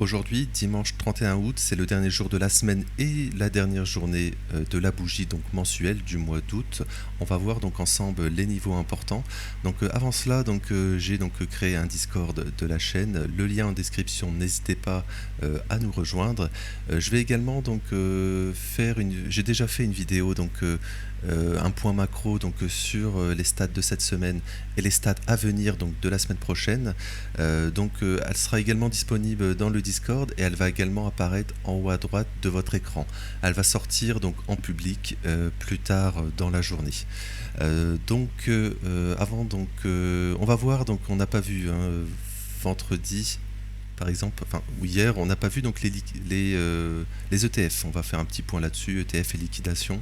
Aujourd'hui, dimanche 31 août, c'est le dernier jour de la semaine et la dernière journée de la bougie donc mensuelle du mois d'août. On va voir donc ensemble les niveaux importants. Donc avant cela, j'ai créé un Discord de la chaîne. Le lien en description, n'hésitez pas à nous rejoindre. Je vais également j'ai déjà fait une vidéo un point macro sur les stats de cette semaine et les stats à venir donc de la semaine prochaine. Elle sera également disponible dans le Discord et elle va également apparaître en haut à droite de votre écran. Elle va sortir donc en public plus tard dans la journée. On va voir, donc on n'a pas vu vendredi par exemple, enfin ou hier, on n'a pas vu donc les ETF. On va faire un petit point là-dessus, ETF et liquidation.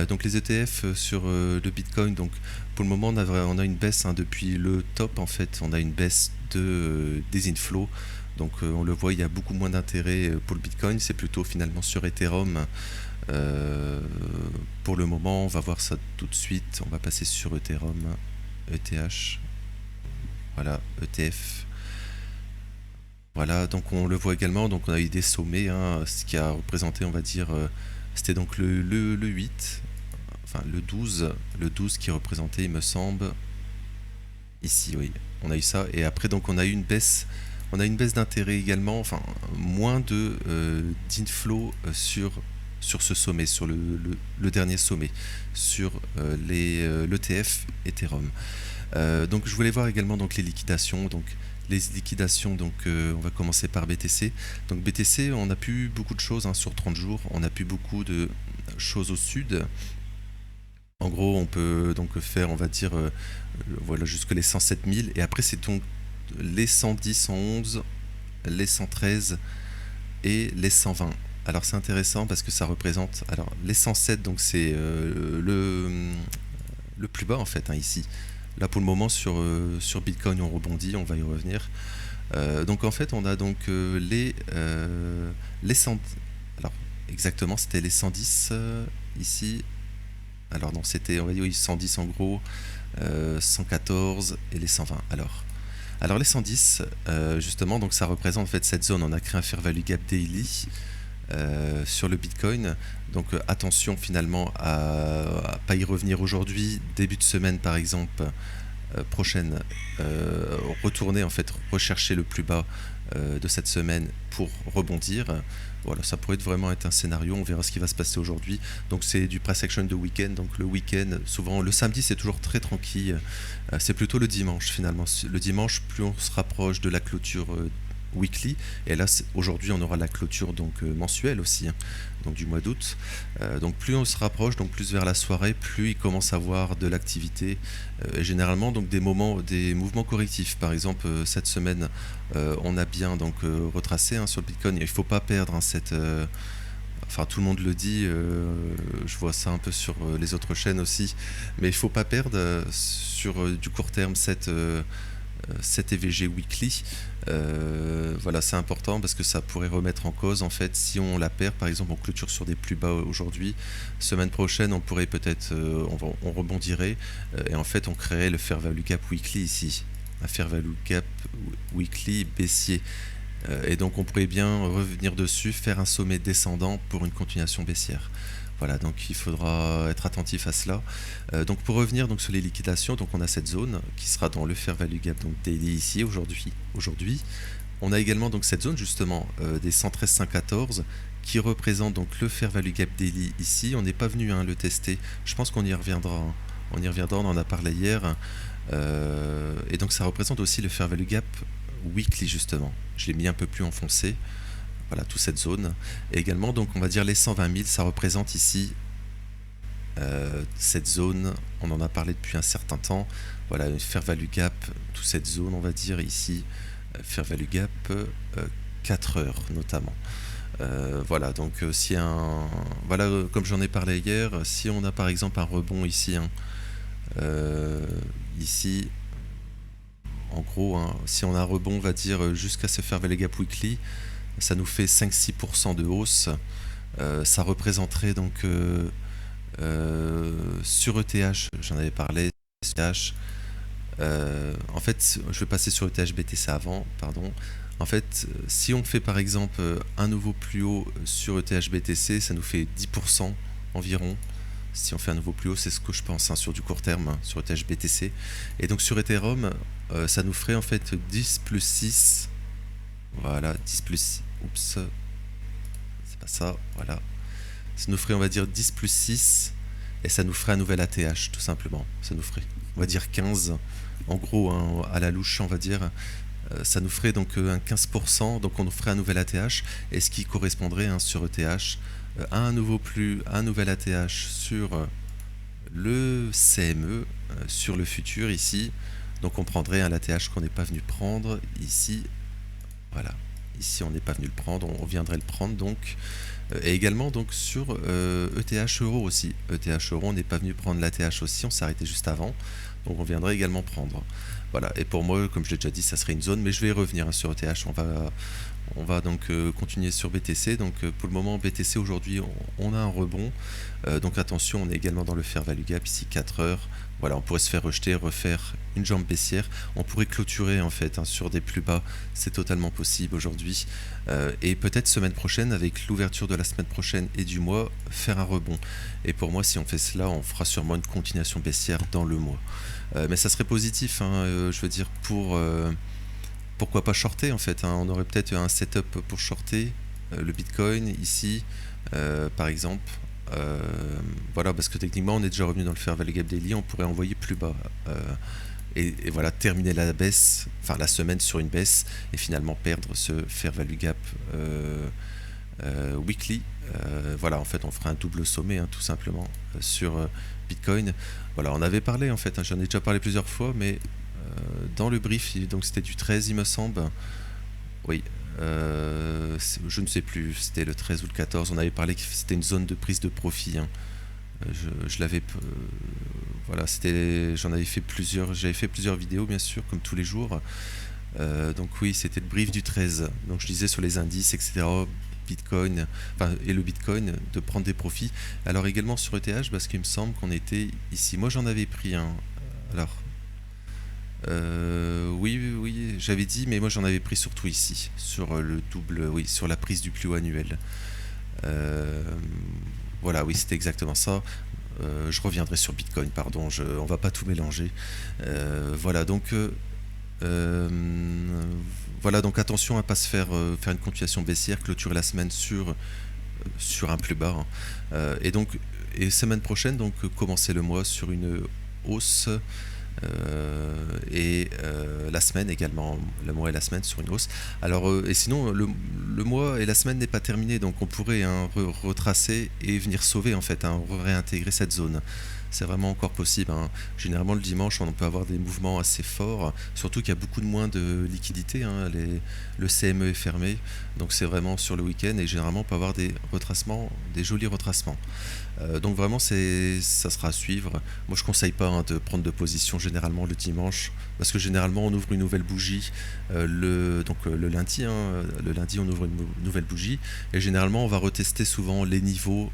Donc les ETF sur le Bitcoin, donc pour le moment on a une baisse depuis le top en fait, on a une baisse des inflows. Donc on le voit, il y a beaucoup moins d'intérêt pour le Bitcoin, c'est plutôt finalement sur Ethereum. Pour le moment, on va voir ça tout de suite. On va passer sur Ethereum, ETH, voilà, ETF. Voilà, donc on le voit également, donc on a eu des sommets, ce qui a représenté, on va dire, c'était donc le 8, enfin le 12 qui représentait, il me semble, ici, oui, on a eu ça, et après donc on a une baisse d'intérêt également, enfin moins d'inflow sur ce sommet, sur le dernier sommet, sur l'ETF Ethereum. Donc je voulais voir également donc les liquidations, on va commencer par BTC. Donc BTC, on a pu beaucoup de choses sur 30 jours, on a pu beaucoup de choses au sud. En gros, on peut donc faire, on va dire, voilà, jusque les 107 000. Et après, c'est donc les 110, 111, les 113 et les 120. Alors c'est intéressant parce que ça représente... Alors les 107, donc c'est le plus bas en fait, ici. Là pour le moment sur Bitcoin on rebondit, on va y revenir. Donc en fait on a donc les 100... Alors exactement c'était les 110 ici. Alors non, c'était, on va dire, oui, 110 en gros, 114 et les 120. Alors les 110, justement, donc ça représente en fait cette zone. On a créé un fair value gap daily sur le Bitcoin. Donc attention finalement à pas y revenir aujourd'hui, début de semaine par exemple. Prochaine, retourner en fait, rechercher le plus bas de cette semaine pour rebondir. Voilà, ça pourrait vraiment être un scénario, on verra ce qui va se passer aujourd'hui. Donc c'est du price action de week-end, donc le week-end, souvent le samedi c'est toujours très tranquille, c'est plutôt le dimanche finalement. Le dimanche, plus on se rapproche de la clôture weekly, et là aujourd'hui on aura la clôture mensuelle aussi, donc du mois d'août. Donc plus on se rapproche, donc plus vers la soirée, plus il commence à avoir de l'activité, et généralement donc des mouvements correctifs. Par exemple cette semaine on a bien retracé sur le Bitcoin. Il ne faut pas perdre enfin tout le monde le dit, je vois ça un peu sur les autres chaînes aussi, mais il ne faut pas perdre sur du court terme cette EVG weekly. Voilà, c'est important parce que ça pourrait remettre en cause en fait, si on la perd, par exemple on clôture sur des plus bas aujourd'hui, semaine prochaine on pourrait peut-être on rebondirait, et en fait on créerait le fair value gap weekly ici, un fair value gap weekly baissier. Et donc on pourrait bien revenir dessus, faire un sommet descendant pour une continuation baissière. Voilà, donc il faudra être attentif à cela. Donc pour revenir sur les liquidations, donc on a cette zone qui sera dans le fair value gap daily ici aujourd'hui. On a également cette zone justement des 113,114 qui représente le fair value gap daily ici. On n'est pas venu le tester. Je pense qu'on y reviendra. On y reviendra, on en a parlé hier. Et donc ça représente aussi le fair value gap weekly justement. Je l'ai mis un peu plus enfoncé. Voilà, toute cette zone. Et également, donc, on va dire les 120 000, ça représente ici cette zone. On en a parlé depuis un certain temps. Voilà, une fair value gap, toute cette zone, on va dire ici, fair value gap 4 heures notamment. Voilà, donc si voilà, comme j'en ai parlé hier, si on a par exemple un rebond ici, ici, en gros, si on a un rebond, on va dire jusqu'à ce fair value gap weekly, ça nous fait 5-6% de hausse. Ça représenterait sur ETH, j'en avais parlé, ETH, en fait je vais passer sur ETH BTC avant, pardon. En fait, si on fait par exemple un nouveau plus haut sur ETH-BTC, ça nous fait 10% environ. Si on fait un nouveau plus haut, c'est ce que je pense, hein, sur du court terme, sur ETH-BTC. Et donc sur Ethereum, ça nous ferait en fait 10 plus 6. Voilà, 10 plus... Oups, c'est pas ça, voilà. Ça nous ferait, on va dire, 10 plus 6, et ça nous ferait un nouvel ATH, tout simplement. Ça nous ferait, on va dire, 15. En gros, hein, à la louche, on va dire, ça nous ferait donc un 15%, donc on nous ferait un nouvel ATH, et ce qui correspondrait, hein, sur ETH, à un nouvel ATH sur le CME, sur le futur ici. Donc on prendrait un ATH qu'on n'est pas venu prendre ici. Voilà. Ici on n'est pas venu le prendre, on viendrait le prendre donc. Et également donc sur ETH Euro aussi. ETH Euro, on n'est pas venu prendre l'ATH aussi, on s'est arrêté juste avant. Donc on viendrait également prendre. Voilà, et pour moi, comme je l'ai déjà dit, ça serait une zone, mais je vais y revenir, hein, sur ETH. On va donc continuer sur BTC. Donc pour le moment, BTC aujourd'hui, on a un rebond. Donc attention, on est également dans le fair value gap ici, 4 heures. Voilà, on pourrait se faire rejeter, refaire une jambe baissière. On pourrait clôturer en fait, hein, sur des plus bas. C'est totalement possible aujourd'hui. Et peut-être semaine prochaine, avec l'ouverture de la semaine prochaine et du mois, faire un rebond. Et pour moi, si on fait cela, on fera sûrement une continuation baissière dans le mois. Mais ça serait positif, hein, je veux dire, pourquoi pas shorter en fait, hein. On aurait peut-être un setup pour shorter le Bitcoin ici, par exemple. Voilà, parce que techniquement on est déjà revenu dans le fair value gap daily, on pourrait envoyer plus bas, et voilà, terminer la baisse, enfin la semaine sur une baisse, et finalement perdre ce fair value gap weekly. Voilà, en fait on fera un double sommet, hein, tout simplement, sur Bitcoin. Voilà, on avait parlé en fait, hein, j'en ai déjà parlé plusieurs fois, mais dans le brief, donc c'était du 13 il me semble. Oui, je ne sais plus, c'était le 13 ou le 14, on avait parlé que c'était une zone de prise de profit, hein. Je l'avais, voilà, j'en avais fait plusieurs, j'avais fait plusieurs vidéos bien sûr, comme tous les jours. Donc oui, c'était le brief du 13. Donc je disais sur les indices, etc. Bitcoin, enfin, et le Bitcoin, de prendre des profits. Alors également sur ETH, parce qu'il me semble qu'on était ici. Moi j'en avais pris un. Alors, oui, j'avais dit, mais moi j'en avais pris surtout ici, sur le double, oui, sur la prise du plus haut annuel. Euh, voilà, oui, c'était exactement ça. Je reviendrai sur Bitcoin, pardon, on va pas tout mélanger. Voilà, donc euh, voilà, donc attention à ne pas se faire une continuation baissière, clôturer la semaine sur un plus bas, hein. Et donc, semaine prochaine, donc commencer le mois sur une hausse, et la semaine également, le mois et la semaine sur une hausse. Alors, et sinon, le mois et la semaine n'est pas terminé, donc on pourrait, hein, retracer et venir sauver en fait, hein, réintégrer cette zone. C'est vraiment encore possible, hein. Généralement le dimanche on peut avoir des mouvements assez forts, surtout qu'il y a beaucoup de moins de liquidités, hein. Le CME est fermé, donc c'est vraiment sur le week-end, et généralement on peut avoir des retracements, des jolis retracements. Donc vraiment ça sera à suivre. Moi je conseille pas, hein, de prendre de position généralement le dimanche, parce que généralement on ouvre une nouvelle bougie, le lundi, hein, le lundi on ouvre une nouvelle bougie, et généralement on va retester souvent les niveaux,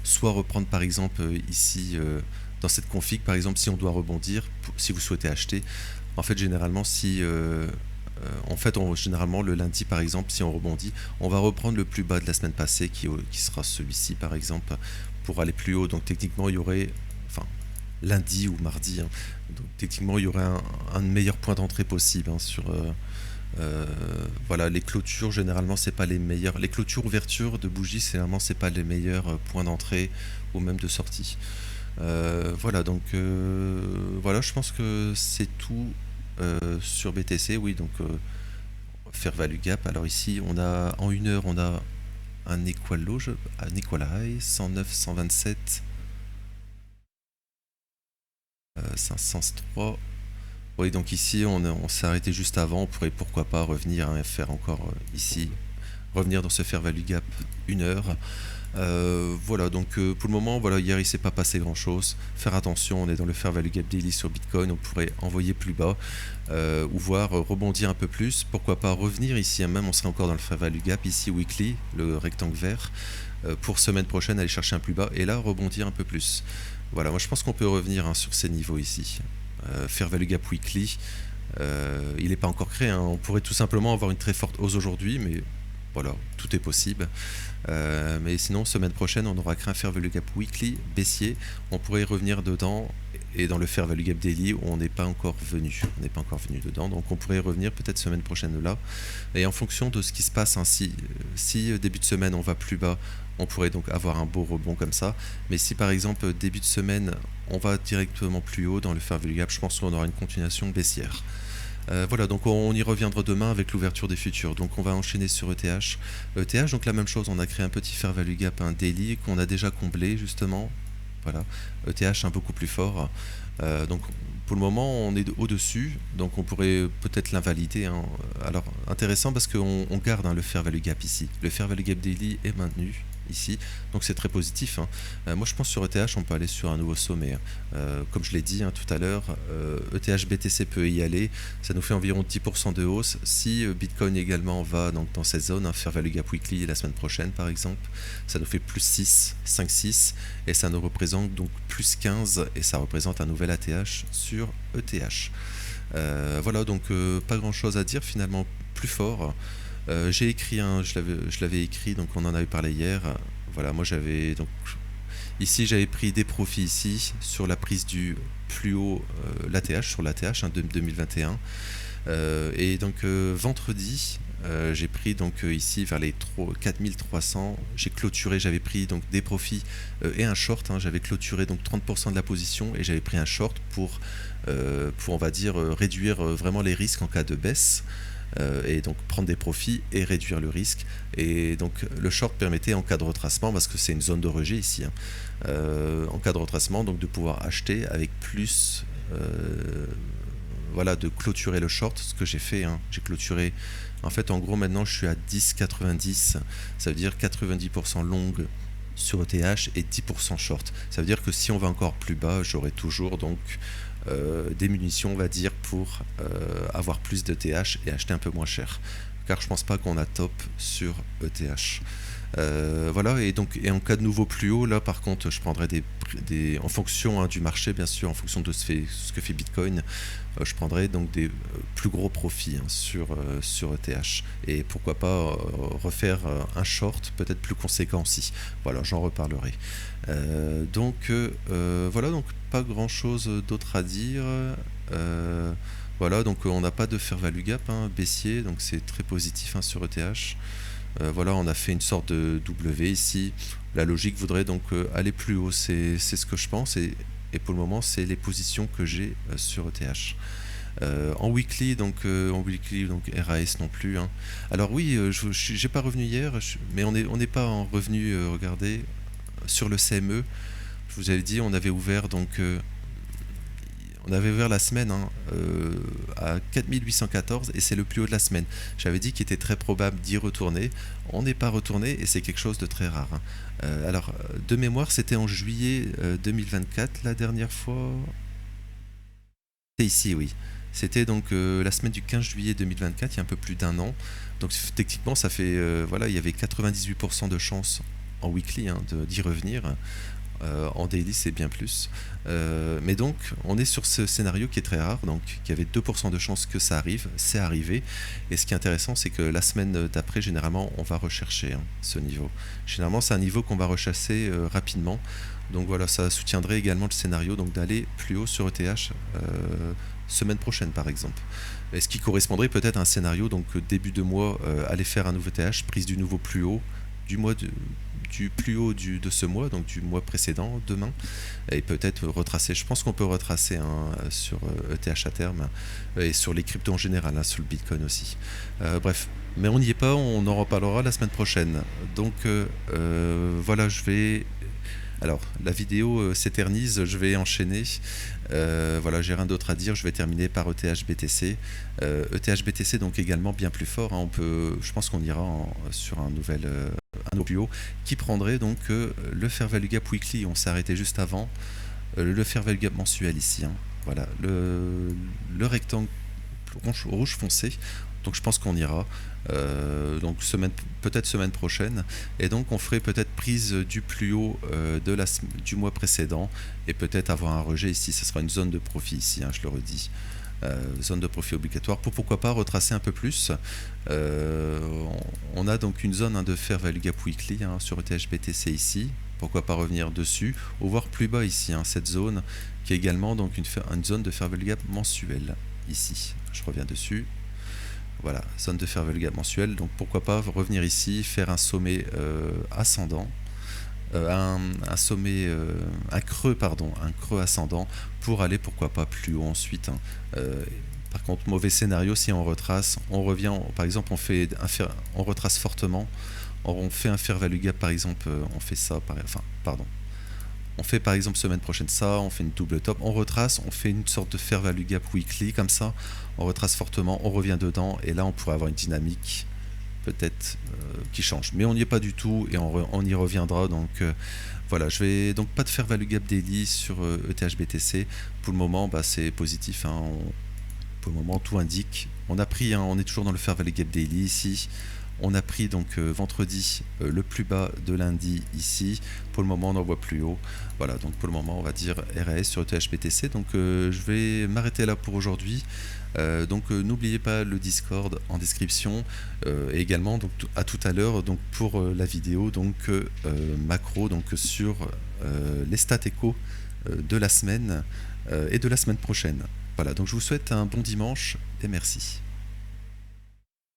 soit reprendre par exemple ici, dans cette config par exemple, si on doit rebondir, si vous souhaitez acheter. En fait généralement si généralement le lundi par exemple, si on rebondit, on va reprendre le plus bas de la semaine passée, qui sera celui-ci par exemple, pour aller plus haut. Donc techniquement il y aurait, enfin lundi ou mardi, hein, donc techniquement il y aurait un meilleur point d'entrée possible, hein, sur voilà, les clôtures généralement c'est pas les meilleurs, les clôtures ouvertures de bougies généralement c'est pas les meilleurs points d'entrée ou même de sortie. Voilà, donc voilà, je pense que c'est tout sur BTC. Oui, donc fair value gap. Alors ici on a en une heure on a un equal low, un equal high, 109, 127, 503. Oui, donc ici on s'est arrêté juste avant, on pourrait pourquoi pas revenir, hein, faire encore ici, revenir dans ce fair value gap une heure. Voilà, donc pour le moment, voilà, hier il s'est pas passé grand chose. Faire attention, on est dans le fair value gap daily sur Bitcoin, on pourrait envoyer plus bas, ou voir rebondir un peu plus. Pourquoi pas revenir ici, hein, même on serait encore dans le fair value gap ici weekly, le rectangle vert, pour semaine prochaine aller chercher un plus bas et là rebondir un peu plus. Voilà, moi je pense qu'on peut revenir, hein, sur ces niveaux ici. Fair value gap weekly. Il n'est pas encore créé, hein. On pourrait tout simplement avoir une très forte hausse aujourd'hui, mais voilà, tout est possible. Mais sinon, semaine prochaine, on aura créé un Fair Value Gap Weekly baissier. On pourrait y revenir dedans, et dans le Fair Value Gap Daily où on n'est pas encore venu. On n'est pas encore venu dedans, donc on pourrait y revenir peut-être semaine prochaine là. Et en fonction de ce qui se passe, hein, si début de semaine on va plus bas, on pourrait donc avoir un beau rebond comme ça. Mais si par exemple début de semaine on va directement plus haut dans le Fair Value Gap, je pense qu'on aura une continuation baissière. Voilà, donc on y reviendra demain avec l'ouverture des futurs. Donc on va enchaîner sur ETH. ETH, donc la même chose, on a créé un petit Fair Value Gap, un daily qu'on a déjà comblé justement. Voilà, ETH beaucoup plus fort. Donc pour le moment on est au-dessus, donc on pourrait peut-être l'invalider, hein. Alors intéressant parce qu'on garde, hein, le Fair Value Gap ici. Le Fair Value Gap Daily est maintenu ici, donc c'est très positif, hein. Moi je pense sur ETH on peut aller sur un nouveau sommet, hein. Comme je l'ai dit, hein, tout à l'heure, ETH BTC peut y aller, ça nous fait environ 10% de hausse. Si Bitcoin également va donc dans cette zone, hein, Fair Value Gap Weekly la semaine prochaine par exemple, ça nous fait plus 6, 5, 6, et ça nous représente donc plus 15, et ça représente un nouvel ATH sur ETH. Voilà, donc pas grand chose à dire finalement, plus fort. J'ai écrit, je l'avais écrit, donc on en avait parlé hier. Voilà, moi j'avais donc ici j'avais pris des profits ici sur la prise du plus haut, l'ATH, sur l'ATH, hein, de 2021. Et donc vendredi, j'ai pris donc ici vers les 4300, j'ai clôturé, j'avais pris donc des profits et un short, hein. J'avais clôturé donc 30% de la position et j'avais pris un short pour on va dire réduire vraiment les risques en cas de baisse. Et donc prendre des profits et réduire le risque. Et donc le short permettait en cas de retracement, parce que c'est une zone de rejet ici, hein, en cas de retracement, donc de pouvoir acheter avec plus, voilà, de clôturer le short, ce que j'ai fait, hein. J'ai clôturé, en fait en gros maintenant je suis à 10,90, ça veut dire 90% long sur ETH et 10% short. Ça veut dire que si on va encore plus bas, j'aurai toujours donc des munitions, on va dire, pour avoir plus d'ETH et acheter un peu moins cher, car je pense pas qu'on a top sur ETH. Voilà, et donc en cas de nouveau plus haut, là par contre je prendrai des en fonction, hein, du marché bien sûr, en fonction de ce que fait Bitcoin, je prendrai donc des plus gros profits, hein, sur ETH, et pourquoi pas refaire un short peut-être plus conséquent aussi. Voilà, j'en reparlerai. Donc voilà, donc pas grand chose d'autre à dire. Voilà, donc on n'a pas de fair value gap, hein, baissier, donc c'est très positif, hein, sur ETH. Voilà, on a fait une sorte de W ici. La logique voudrait donc aller plus haut, c'est ce que je pense, et pour le moment c'est les positions que j'ai sur ETH. En weekly, donc RAS non plus, hein. Alors oui, j'ai pas revenu hier, mais on n'est pas en revenu, regardez, sur le CME. Je vous avais dit, on avait ouvert la semaine, hein, à 4814, et c'est le plus haut de la semaine. J'avais dit qu'il était très probable d'y retourner. On n'est pas retourné, et c'est quelque chose de très rare, hein. Alors, de mémoire, c'était en juillet 2024 la dernière fois. C'est ici, oui. C'était donc la semaine du 15 juillet 2024, il y a un peu plus d'un an. Donc techniquement, ça fait, voilà, il y avait 98% de chances en weekly, hein, d'y revenir. En daily c'est bien plus, mais donc on est sur ce scénario qui est très rare, donc qui avait 2% de chance que ça arrive, c'est arrivé. Et ce qui est intéressant, c'est que la semaine d'après, généralement on va rechercher, hein, ce niveau. Généralement c'est un niveau qu'on va rechasser rapidement, donc voilà, ça soutiendrait également le scénario donc d'aller plus haut sur ETH semaine prochaine par exemple. Et ce qui correspondrait peut-être à un scénario, donc début de mois, aller faire un nouveau ETH, prise du nouveau plus haut du plus haut de ce mois, donc du mois précédent, demain, et peut-être retracer. Je pense qu'on peut retracer, hein, sur ETH à terme, et sur les cryptos en général, hein, sur le Bitcoin aussi. Bref, mais on n'y est pas, on en reparlera la semaine prochaine. Donc voilà, alors, la vidéo s'éternise, je vais enchaîner. Voilà, j'ai rien d'autre à dire, je vais terminer par ETH BTC. ETH BTC donc également bien plus fort, hein, je pense qu'on ira sur un nouveau plus haut, qui prendrait donc le Fair Value Gap Weekly, on s'est arrêté juste avant, le Fair Value Gap mensuel ici, hein. Voilà, le rectangle rouge foncé. Donc je pense qu'on ira, donc peut-être semaine prochaine, et donc on ferait peut-être prise du plus haut du mois précédent, et peut-être avoir un rejet ici. Ce sera une zone de profit ici, hein, je le redis. zone de profit obligatoire, pour pourquoi pas retracer un peu plus. On a donc une zone de Fair Value Gap Weekly sur ETH-BTC ici, pourquoi pas revenir dessus, ou voir plus bas ici, cette zone qui est également donc une zone de Fair Value Gap mensuelle ici. Je reviens dessus. Voilà, zone de Fair Value Gap mensuelle, donc pourquoi pas revenir ici, faire un sommet ascendant, un sommet, un creux ascendant pour aller pourquoi pas plus haut ensuite. Par contre, mauvais scénario, si on retrace, on revient, par exemple, on retrace fortement, on fait un Fair Value Gap par exemple, on fait ça, on fait par exemple semaine prochaine ça, on fait une double top, on retrace, on fait une sorte de Fair Value Gap weekly comme ça, on retrace fortement, on revient dedans et là on pourrait avoir une dynamique peut-être qui change. Mais on n'y est pas du tout et on y reviendra. Donc voilà, je vais donc pas de Fair Value Gap daily sur ETH-BTC. Pour le moment, c'est positif. Pour le moment, tout indique. On a pris, on est toujours dans le Fair Value Gap daily ici. On a pris donc vendredi le plus bas de lundi ici. Pour le moment, on en voit plus haut. Voilà, donc pour le moment, on va dire RAS sur ETH-BTC. Donc je vais m'arrêter là pour aujourd'hui. Donc n'oubliez pas le Discord en description et également donc à tout à l'heure donc pour la vidéo donc macro donc sur les stats éco de la semaine et de la semaine prochaine. Voilà, donc je vous souhaite un bon dimanche et merci.